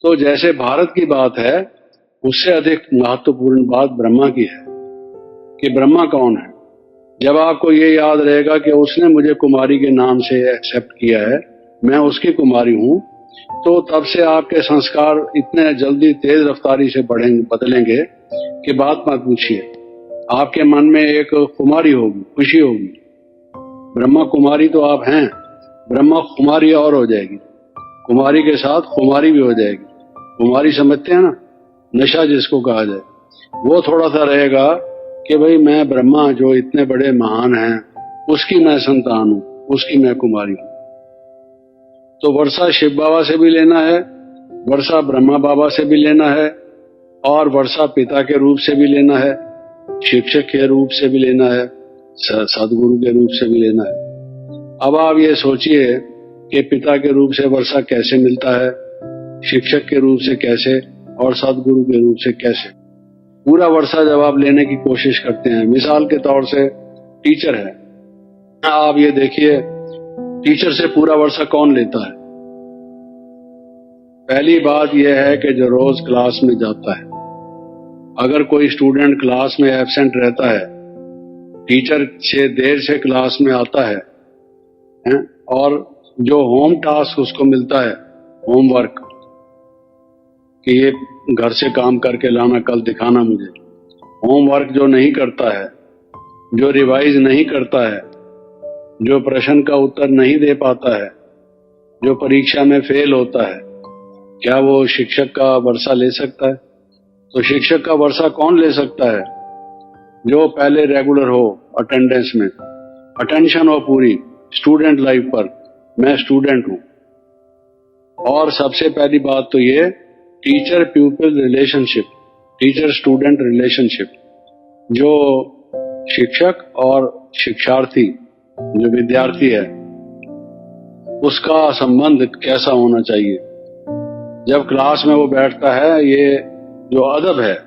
तो जैसे भारत की बात है, उससे अधिक महत्वपूर्ण बात ब्रह्मा की है कि ब्रह्मा कौन है। जब आपको ये याद रहेगा कि उसने मुझे कुमारी के नाम से एक्सेप्ट किया है, मैं उसकी कुमारी हूं, तो तब से आपके संस्कार इतने जल्दी तेज रफ्तारी से बढ़ेंगे, बदलेंगे कि बात मत पूछिए। आपके मन में एक कुमारी होगी, खुशी होगी। ब्रह्मा कुमारी तो आप हैं, ब्रह्मा कुमारी और हो जाएगी, कुमारी के साथ कुमारी भी हो जाएगी। कुमारी समझते हैं ना, नशा जिसको कहा जाए, वो थोड़ा सा रहेगा कि भाई मैं ब्रह्मा जो इतने बड़े महान हैं, उसकी मैं संतान हूं, उसकी मैं कुमारी हूं। तो वर्षा शिव बाबा से भी लेना है, वर्षा ब्रह्मा बाबा से भी लेना है, और वर्षा पिता के रूप से भी लेना है, शिक्षक के रूप से भी लेना है, सदगुरु के रूप से भी लेना है। अब आप ये सोचिए कि पिता के रूप से वर्षा कैसे मिलता है, शिक्षक के रूप से कैसे, और सदगुरु के रूप से कैसे। पूरा वर्षा जब आप लेने की कोशिश करते हैं, मिसाल के तौर से टीचर है, आप ये देखिए टीचर से पूरा वर्षा कौन लेता है। पहली बात यह है कि जो रोज क्लास में जाता है, अगर कोई स्टूडेंट क्लास में एब्सेंट रहता है, टीचर से देर से क्लास में आता है, और जो होम टास्क उसको मिलता है, होमवर्क, कि ये घर से काम करके लाना, कल दिखाना मुझे, होमवर्क जो नहीं करता है, जो रिवाइज नहीं करता है, जो प्रश्न का उत्तर नहीं दे पाता है, जो परीक्षा में फेल होता है, क्या वो शिक्षक का वर्षा ले सकता है? तो शिक्षक का वर्षा कौन ले सकता है? जो पहले रेगुलर हो, अटेंडेंस में अटेंशन हो पूरी, स्टूडेंट लाइफ पर, मैं स्टूडेंट हूं। और सबसे पहली बात तो ये teacher प्यूपिल relationship, teacher student relationship, जो शिक्षक और शिक्षार्थी, जो विद्यार्थी है, उसका संबंध कैसा होना चाहिए। जब क्लास में वो बैठता है, ये जो अदब है,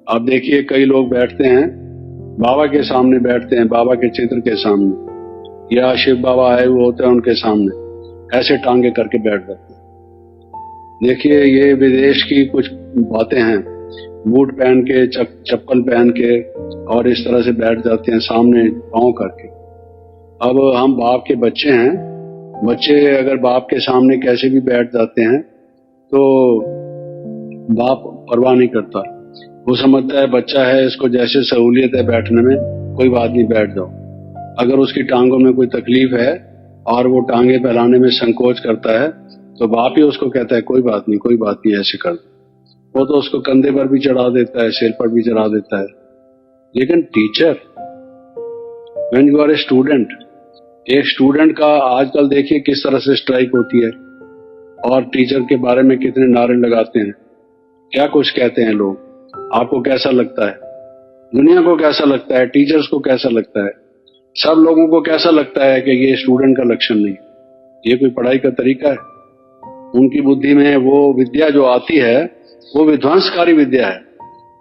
आप देखिए कई लोग बैठते हैं, बाबा के सामने बैठते हैं, बाबा के चित्र के सामने, या शिव बाबा आए हुए होते हैं उनके सामने, ऐसे टांगे करके बैठ जाते हैं। देखिए ये विदेश की कुछ बातें हैं, बूट पहन के, चप्पल पहन के, और इस तरह से बैठ जाते हैं सामने पांव करके। अब हम बाप के बच्चे हैं, बच्चे अगर बाप के सामने कैसे भी बैठ जाते हैं तो बाप परवाह नहीं करता, वो समझता है बच्चा है, इसको जैसे सहूलियत है बैठने में, कोई बात नहीं, बैठ जाओ। अगर उसकी टांगों में कोई तकलीफ है और वो टांगे फैलाने में संकोच करता है, तो बाप ही उसको कहता है कोई बात नहीं, कोई बात नहीं, ऐसे कर दो। वो तो उसको कंधे पर भी चढ़ा देता है, सिर पर भी चढ़ा देता है। लेकिन teacher, when you are a student, एक स्टूडेंट का आजकल देखिए किस तरह से स्ट्राइक होती है, और टीचर के बारे में कितने नारे लगाते हैं, क्या कुछ कहते हैं लोग। आपको कैसा लगता है? दुनिया को कैसा लगता है? टीचर्स को कैसा लगता है? सब लोगों को कैसा लगता है कि ये स्टूडेंट का लक्षण नहीं, ये कोई पढ़ाई का तरीका है? उनकी बुद्धि में वो विद्या जो आती है, वो विध्वंसकारी विद्या है,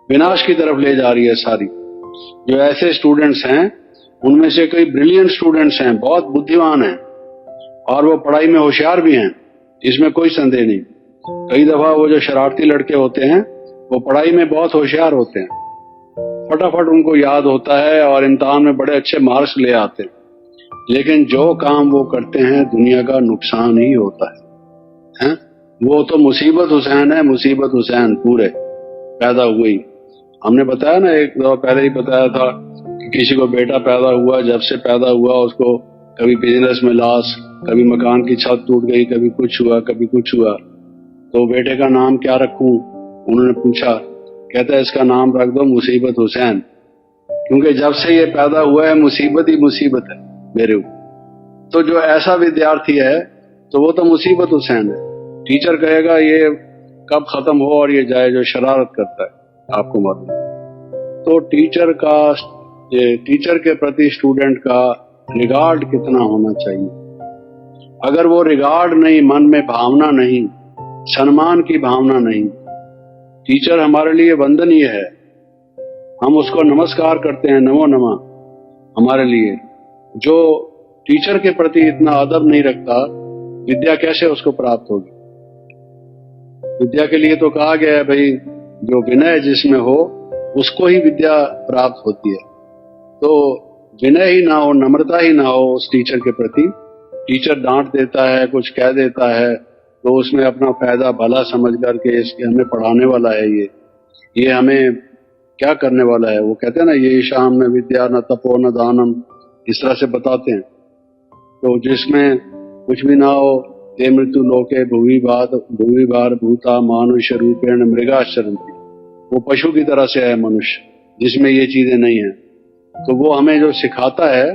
विनाश की तरफ ले जा रही है सारी। जो ऐसे स्टूडेंट्स हैं, उनमें से कई ब्रिलियंट स्टूडेंट्स हैं, बहुत बुद्धिमान हैं, और वो पढ़ाई में होशियार भी हैं, इसमें कोई संदेह नहीं। कई दफा वो जो शरारती लड़के होते हैं, वो पढ़ाई में बहुत होशियार होते हैं, फटाफट उनको याद होता है और इम्तिहान में बड़े अच्छे मार्क्स ले आते हैं, लेकिन जो काम वो करते हैं दुनिया का नुकसान ही होता है। वो तो मुसीबत हुसैन है, मुसीबत हुसैन पूरे पैदा हुई। हमने बताया ना, एक दफा पहले ही बताया था कि किसी को बेटा पैदा हुआ, जब से पैदा हुआ उसको कभी बिजनेस में लॉस, कभी मकान की छत टूट गई, कभी कुछ हुआ, कभी कुछ हुआ। तो बेटे का नाम क्या रखूं? उन्होंने पूछा, कहता है इसका नाम रख दो मुसीबत हुसैन, क्योंकि जब से ये पैदा हुआ है मुसीबत ही मुसीबत है मेरे ऊपर। तो जो ऐसा विद्यार्थी है, तो वो तो मुसीबत हुसैन है। टीचर कहेगा ये कब खत्म हो और ये जाए, जो शरारत करता है, आपको मालूम। तो टीचर के प्रति स्टूडेंट का रिगार्ड कितना होना चाहिए। अगर वो रिगार्ड नहीं, मन में भावना नहीं, सम्मान की भावना नहीं, टीचर हमारे लिए वंदनीय है, हम उसको नमस्कार करते हैं, नमो नमः हमारे लिए। जो टीचर के प्रति इतना अदब नहीं रखता, विद्या कैसे उसको प्राप्त होगी। विद्या के लिए तो कहा गया है भाई, जो विनय जिसमें हो उसको ही विद्या प्राप्त होती है। तो विनय ही ना हो, नम्रता ही ना हो उस टीचर के प्रति, टीचर डांट देता है, कुछ कह देता है, तो उसमें अपना फायदा भला समझ करके इसके हमें पढ़ाने वाला है, ये हमें क्या करने वाला है। वो कहते हैं ना, ये शाम न विद्या न तपो न दानम, इस तरह से बताते हैं। तो जिसमें कुछ भी ना हो, ते मृत्यु लोके भुवि भार भूता मानुष्य रूपेण मृगाश्चरन्ति, वो पशु की तरह से है मनुष्य, जिसमें ये चीजें नहीं है। तो वो हमें जो सिखाता है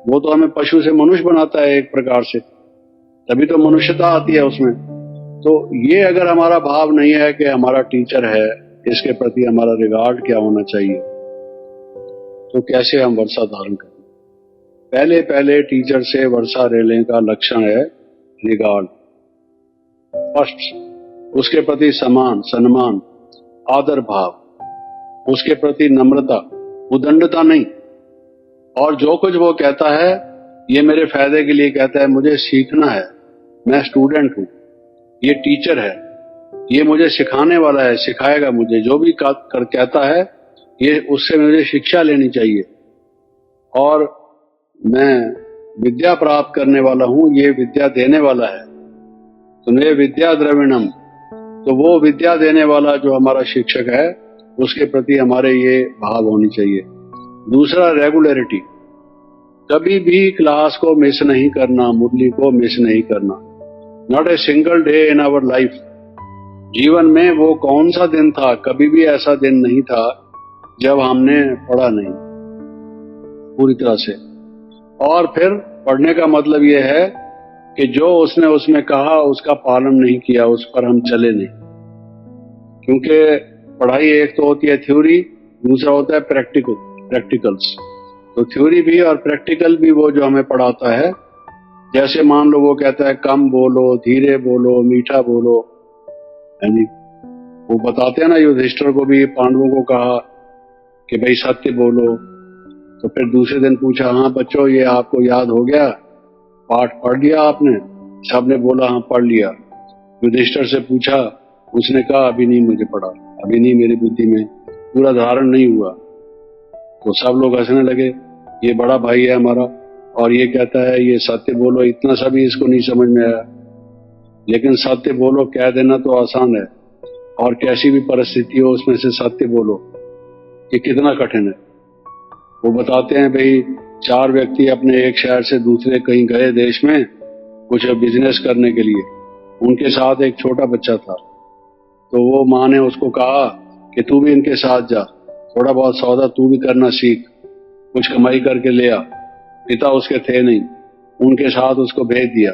वो तो हमें पशु से मनुष्य बनाता है एक प्रकार से, तभी तो मनुष्यता आती है उसमें। तो ये अगर हमारा भाव नहीं है कि हमारा टीचर है, इसके प्रति हमारा रिगार्ड क्या होना चाहिए, तो कैसे हम वर्षा धारण करें। पहले पहले टीचर से वर्षा लेने का लक्षण है रिगार्ड। फर्स्ट, उसके प्रति सम्मान, आदर भाव, उसके प्रति नम्रता, उदंडता नहीं। और जो कुछ वो कहता है ये मेरे फायदे के लिए कहता है, मुझे सीखना है, मैं स्टूडेंट हूं, ये टीचर है, ये मुझे सिखाने वाला है, सिखाएगा मुझे, जो भी कहता है ये उससे मुझे शिक्षा लेनी चाहिए। और मैं विद्या प्राप्त करने वाला हूं, ये विद्या देने वाला है। तुम्हें विद्या द्रविणम, तो वो विद्या देने वाला जो हमारा शिक्षक है उसके प्रति हमारे ये भाव होनी चाहिए। दूसरा, रेगुलरिटी, कभी भी क्लास को मिस नहीं करना, मुरली को मिस नहीं करना। Not a single day in our life, जीवन में वो कौन सा दिन था, कभी भी ऐसा दिन नहीं था जब हमने पढ़ा नहीं पूरी तरह से। और फिर पढ़ने का मतलब ये है कि जो उसने उसमें कहा उसका पालन नहीं किया, उस पर हम चले नहीं। क्योंकि पढ़ाई एक तो होती है थ्योरी, दूसरा होता है प्रैक्टिकल्स। तो थ्योरी भी और प्रैक्टिकल भी वो जो हमें पढ़ाता है, जैसे मान लो वो कहता है कम बोलो, धीरे बोलो, मीठा बोलो, यानी वो बताते हैं ना, युधिष्ठिर को भी पांडवों को कहा कि भाई सत्य बोलो। तो फिर दूसरे दिन पूछा, हाँ बच्चों ये आपको याद हो गया, पाठ पढ़ लिया आपने? सबने बोला हाँ पढ़ लिया। युधिष्ठिर से पूछा, उसने कहा अभी नहीं मुझे पढ़ा, अभी नहीं, मेरी बुद्धि में पूरा धारण नहीं हुआ। तो सब लोग हंसने लगे, ये बड़ा भाई है हमारा और ये कहता है ये सत्य बोलो, इतना सा भी इसको नहीं समझ में आया। लेकिन सत्य बोलो कह देना तो आसान है, और कैसी भी परिस्थिति हो उसमें से सत्य बोलो ये कितना कठिन है। वो बताते हैं भाई, 4 व्यक्ति अपने एक शहर से दूसरे कहीं गए देश में कुछ बिजनेस करने के लिए, उनके साथ एक छोटा बच्चा था। तो वो माँ ने उसको कहा कि तू भी इनके साथ जा, थोड़ा बहुत सौदा तू भी करना सीख, कुछ कमाई करके ले आ। पिता उसके थे नहीं, उनके साथ उसको भेज दिया,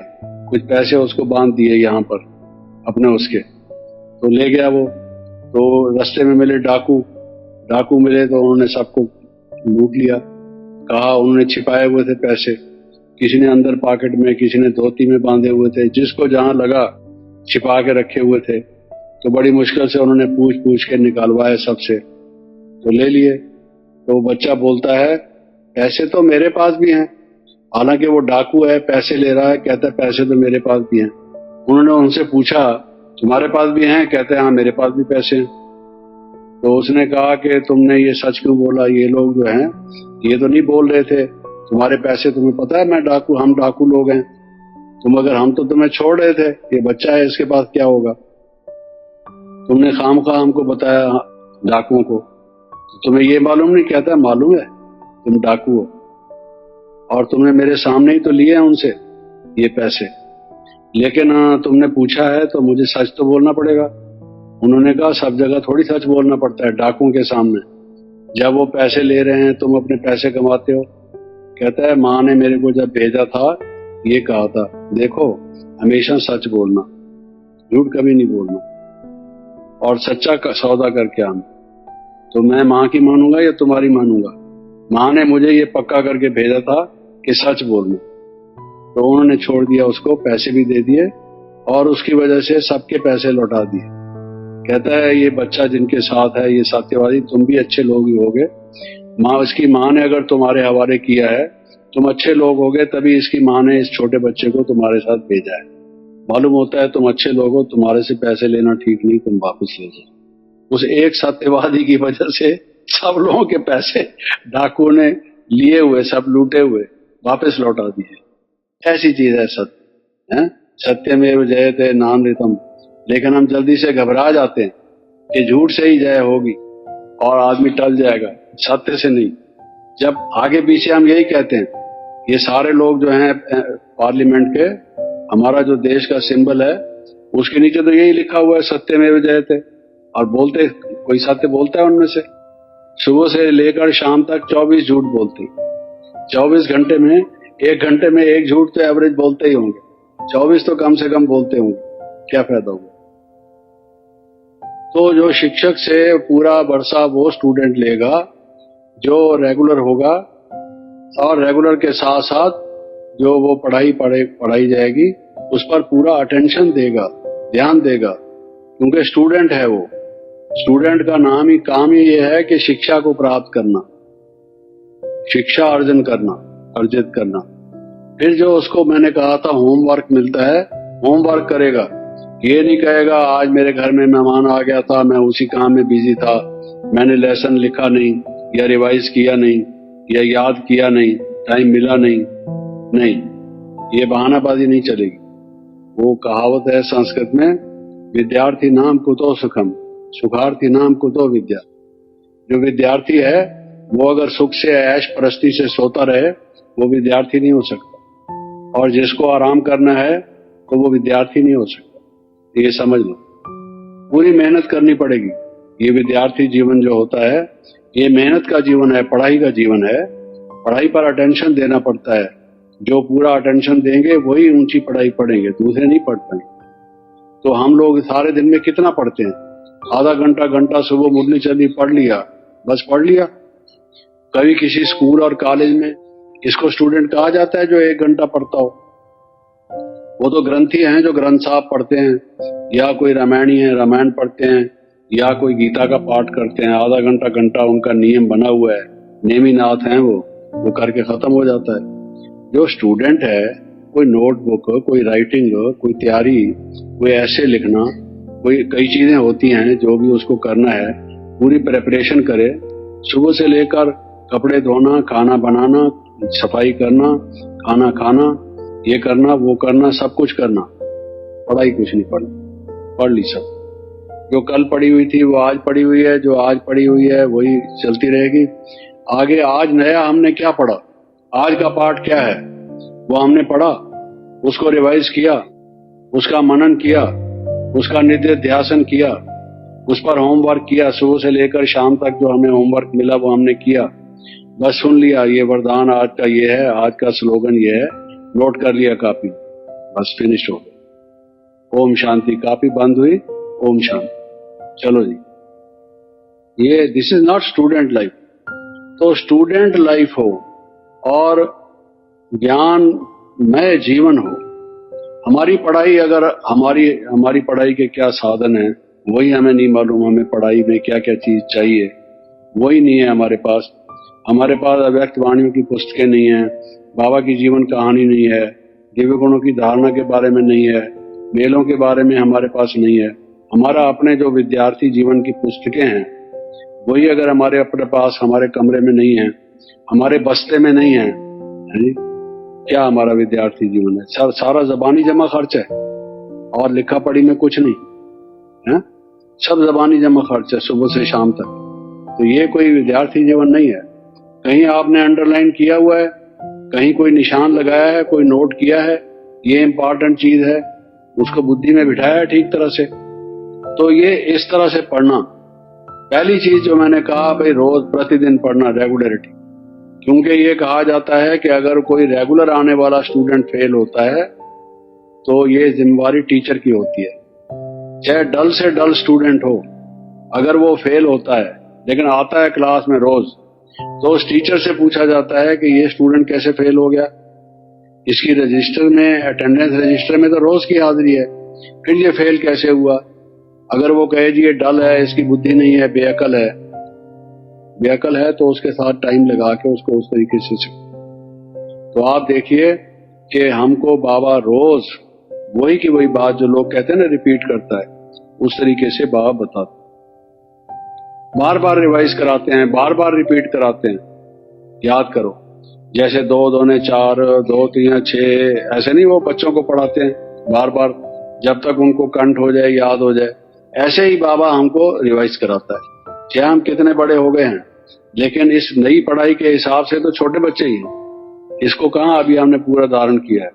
कुछ पैसे उसको बांध दिए यहाँ पर अपने उसके। तो ले गया वो। तो रास्ते में मिले डाकू मिले, तो उन्होंने सबको लूट लिया। कहा उन्होंने छिपाए हुए थे पैसे, किसी ने अंदर पॉकेट में, किसी ने धोती में बांधे हुए थे, जिसको जहां लगा छिपा के रखे हुए थे। तो बड़ी मुश्किल से उन्होंने पूछ के निकालवाए सबसे, तो ले लिए। तो बच्चा बोलता है पैसे तो मेरे पास भी हैं, हालांकि वो डाकू है, पैसे ले रहा है, कहता है पैसे तो मेरे पास भी हैं। उन्होंने उनसे पूछा तुम्हारे पास भी हैं? कहते हैं हाँ मेरे पास भी पैसे हैं। तो उसने कहा कि तुमने ये सच क्यों बोला, ये लोग जो हैं ये तो नहीं बोल रहे थे तुम्हारे पैसे, तुम्हें पता है हम डाकू लोग हैं, हम तो तुम्हें छोड़ रहे थे, ये बच्चा है इसके पास क्या होगा, तुमने खामखा हमको बताया डाकुओं को, तुम्हें ये मालूम नहीं? कहता मालूम है तुम डाकू हो, और तुमने मेरे सामने ही तो लिए हैं उनसे ये पैसे, लेकिन तुमने पूछा है तो मुझे सच तो बोलना पड़ेगा। उन्होंने कहा सब जगह थोड़ी सच बोलना पड़ता है, डाकुओं के सामने जब वो पैसे ले रहे हैं तुम अपने पैसे कमाते हो। कहता है माँ ने मेरे को जब भेजा था ये कहा था, देखो हमेशा सच बोलना, झूठ कभी नहीं बोलना, और सच्चा सौदा करके आना। तो मैं माँ की मानूंगा या तुम्हारी मानूंगा? माँ ने मुझे ये पक्का करके भेजा था कि सच बोलना। तो उन्होंने छोड़ दिया उसको, पैसे भी दे दिए और उसकी वजह से सबके पैसे लौटा दिए। कहता है ये बच्चा जिनके साथ है ये सत्यवादी, तुम भी अच्छे लोग ही होगे, इसकी माँ ने अगर तुम्हारे हवाले किया है, तुम अच्छे लोग होगे तभी इसकी माँ ने इस छोटे बच्चे को तुम्हारे साथ भेजा है। मालूम होता है तुम अच्छे लोग हो, तुम्हारे से पैसे लेना ठीक नहीं, तुम वापस ले जाओ। उस एक सत्यवादी की वजह से सब लोगों के पैसे डाकुओं ने लिए हुए, सब लूटे हुए वापस लौटा दिए। ऐसी चीज है सत्य, है सत्यमेव जयते नानृतम। लेकिन हम जल्दी से घबरा जाते हैं कि झूठ से ही जय होगी और आदमी टल जाएगा, सत्य से नहीं। जब आगे पीछे हम यही कहते हैं, ये सारे लोग जो हैं पार्लियामेंट के, हमारा जो देश का सिंबल है उसके नीचे तो यही लिखा हुआ है सत्यमेव जयते, और बोलते कोई सत्य बोलता है उनमें से? सुबह से लेकर शाम तक 24 झूठ बोलते हैं। 24 घंटे में 1 घंटे में 1 झूठ तो एवरेज बोलते ही होंगे, 24 तो कम से कम बोलते होंगे, क्या फायदा होगा? तो जो शिक्षक से पूरा वर्षा वो स्टूडेंट लेगा जो रेगुलर होगा, और रेगुलर के साथ साथ जो वो पढ़ाई जाएगी उस पर पूरा अटेंशन देगा, ध्यान देगा, क्योंकि स्टूडेंट है वो। स्टूडेंट का काम ही ये है कि शिक्षा को प्राप्त करना, शिक्षा अर्जित करना। फिर जो उसको मैंने कहा था होमवर्क मिलता है, होमवर्क करेगा। ये नहीं कहेगा आज मेरे घर में मेहमान आ गया था, मैं उसी काम में बिजी था, मैंने लेसन लिखा नहीं, या रिवाइज किया नहीं, या याद किया नहीं, टाइम मिला नहीं, ये बहानाबाजी नहीं चलेगी। वो कहावत है संस्कृत में, विद्यार्थी नाम कुतो सुखम, सुखार्थी नाम कुतो विद्या। जो विद्यार्थी है वो अगर सुख से ऐश प्रस्ती से सोता रहे वो विद्यार्थी नहीं हो सकता, और जिसको आराम करना है तो वो विद्यार्थी नहीं हो सकता। ये समझ लो, पूरी मेहनत करनी पड़ेगी। ये विद्यार्थी जीवन जो होता है ये मेहनत का जीवन है, पढ़ाई का जीवन है। पढ़ाई पर अटेंशन देना पड़ता है। जो पूरा अटेंशन देंगे वही ऊंची पढ़ाई पढ़ेंगे, दूसरे नहीं पढ़ पाएंगे। तो हम लोग सारे दिन में कितना पढ़ते हैं? आधा घंटा सुबह मुरली चली, पढ़ लिया, बस पढ़ लिया। कभी किसी स्कूल और कॉलेज में इसको स्टूडेंट कहा जाता है जो 1 घंटा पढ़ता हो? वो तो ग्रंथी हैं जो ग्रंथ साहब पढ़ते हैं, या कोई रामायणी है रामायण पढ़ते हैं, या कोई गीता का पाठ करते हैं। आधा घंटा उनका नियम बना हुआ है, नेमीनाथ हैं वो करके खत्म हो जाता है। जो स्टूडेंट है, कोई नोटबुक, कोई राइटिंग, कोई तैयारी, कोई ऐसे लिखना, कोई कई चीजें होती हैं जो भी उसको करना है, पूरी प्रेपरेशन करे। सुबह से लेकर कपड़े धोना, खाना बनाना, सफाई करना, खाना खाना, ये करना वो करना, सब कुछ करना। पढ़ाई कुछ नहीं पढ़ ली सब। जो कल पढ़ी हुई थी वो आज पढ़ी हुई है, जो आज पढ़ी हुई है वही चलती रहेगी आगे। आज नया हमने क्या पढ़ा, आज का पाठ क्या है वो हमने पढ़ा, उसको रिवाइज किया, उसका मनन किया, उसका नित्य ध्यासन किया, उस पर होमवर्क किया। सुबह से लेकर शाम तक जो हमें होमवर्क मिला वो हमने किया, बस सुन लिया, ये वरदान आज का ये है, आज का स्लोगन ये है, नोट कर लिया कॉपी, बस फिनिश हो गया। ओम शांति। कॉपी बंद हुई, ओम शांति, चलो जी। ये this is not student life. तो स्टूडेंट लाइफ हो और ज्ञानमय जीवन हो। हमारी पढ़ाई, अगर हमारी पढ़ाई के क्या साधन है वही हमें नहीं मालूम, हमें पढ़ाई में क्या क्या चीज चाहिए वही नहीं है हमारे पास। हमारे पास अव्यक्त वाणियों की पुस्तकें नहीं है, बाबा की जीवन कहानी नहीं है, दिव्य गुणों की धारणा के बारे में नहीं है, मेलों के बारे में हमारे पास नहीं है। हमारा अपने जो विद्यार्थी जीवन की पुस्तकें हैं वही अगर हमारे अपने पास, हमारे कमरे में नहीं है, हमारे बस्ते में नहीं है, क्या हमारा विद्यार्थी जीवन है? सारा जबानी जमा खर्च है और लिखा पढ़ी में कुछ नहीं है, सब जबानी जमा खर्च है सुबह से शाम तक। तो ये कोई विद्यार्थी जीवन नहीं है। कहीं आपने अंडरलाइन किया हुआ है, कहीं कोई निशान लगाया है, कोई नोट किया है, ये इंपॉर्टेंट चीज है, उसको बुद्धि में बिठाया है ठीक तरह से। तो ये इस तरह से पढ़ना। पहली चीज जो मैंने कहा भाई, रोज प्रतिदिन पढ़ना, रेगुलरिटी। क्योंकि ये कहा जाता है कि अगर कोई रेगुलर आने वाला स्टूडेंट फेल होता है तो ये जिम्मेवारी टीचर की होती है। चाहे डल से डल स्टूडेंट हो, अगर वो फेल होता है लेकिन आता है क्लास में रोज, तो उस टीचर से पूछा जाता है कि ये स्टूडेंट कैसे फेल हो गया। इसकी रजिस्टर में, अटेंडेंस रजिस्टर में तो रोज की हाजिरी है, फिर ये फेल कैसे हुआ? अगर वो कहे जी ये डल है, इसकी बुद्धि नहीं है, बेअकल है, तो उसके साथ टाइम लगा के उसको उस तरीके से। तो आप देखिए कि हमको बाबा रोज वही की वही बात जो लोग कहते हैं ना रिपीट करता है, उस तरीके से बाबा बताते, बार बार रिवाइज कराते हैं, बार बार रिपीट कराते हैं। याद करो, जैसे 2 दूने 4, 2 3 6, ऐसे नहीं वो बच्चों को पढ़ाते हैं बार बार जब तक उनको कंठ हो जाए, याद हो जाए। ऐसे ही बाबा हमको रिवाइज कराता है, चाहे हम कितने बड़े हो गए हैं, लेकिन इस नई पढ़ाई के हिसाब से तो छोटे बच्चे ही हैं। इसको कहाँ अभी हमने पूरा धारण किया है।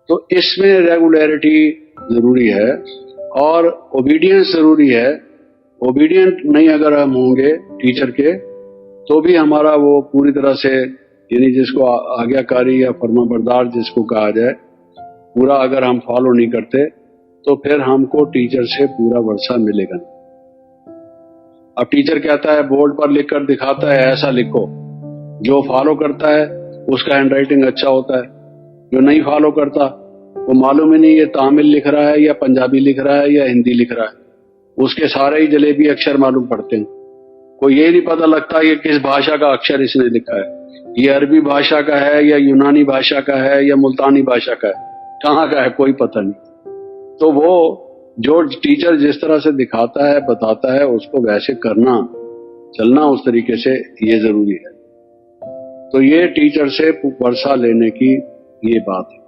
तो इसमें रेगुलरिटी जरूरी है और ओबीडियंस जरूरी है। ओबीडियंट नहीं अगर हम होंगे टीचर के, तो भी हमारा वो पूरी तरह से, यानी जिसको आज्ञाकारी या फर्माबरदार जिसको कहा जाए, पूरा अगर हम फॉलो नहीं करते तो फिर हमको टीचर से पूरा वर्षा मिलेगा नहीं। अब टीचर कहता है, बोर्ड पर लिखकर दिखाता है ऐसा लिखो, जो फॉलो करता है उसका हैंडराइटिंग अच्छा होता है, जो नहीं फॉलो करता वो मालूम ही नहीं ये तमिल लिख रहा है या पंजाबी लिख रहा है या हिंदी लिख रहा है, उसके सारे ही जलेबी अक्षर मालूम पड़ते हैं, कोई ये नहीं पता लगता ये किस भाषा का अक्षर इसने लिखा है, ये अरबी भाषा का है या यूनानी भाषा का है या मुल्तानी भाषा का है, कहाँ का है कोई पता नहीं। तो वो जो टीचर जिस तरह से दिखाता है, बताता है, उसको वैसे करना, चलना उस तरीके से, ये जरूरी है। तो ये टीचर से वर्षा लेने की ये बात है।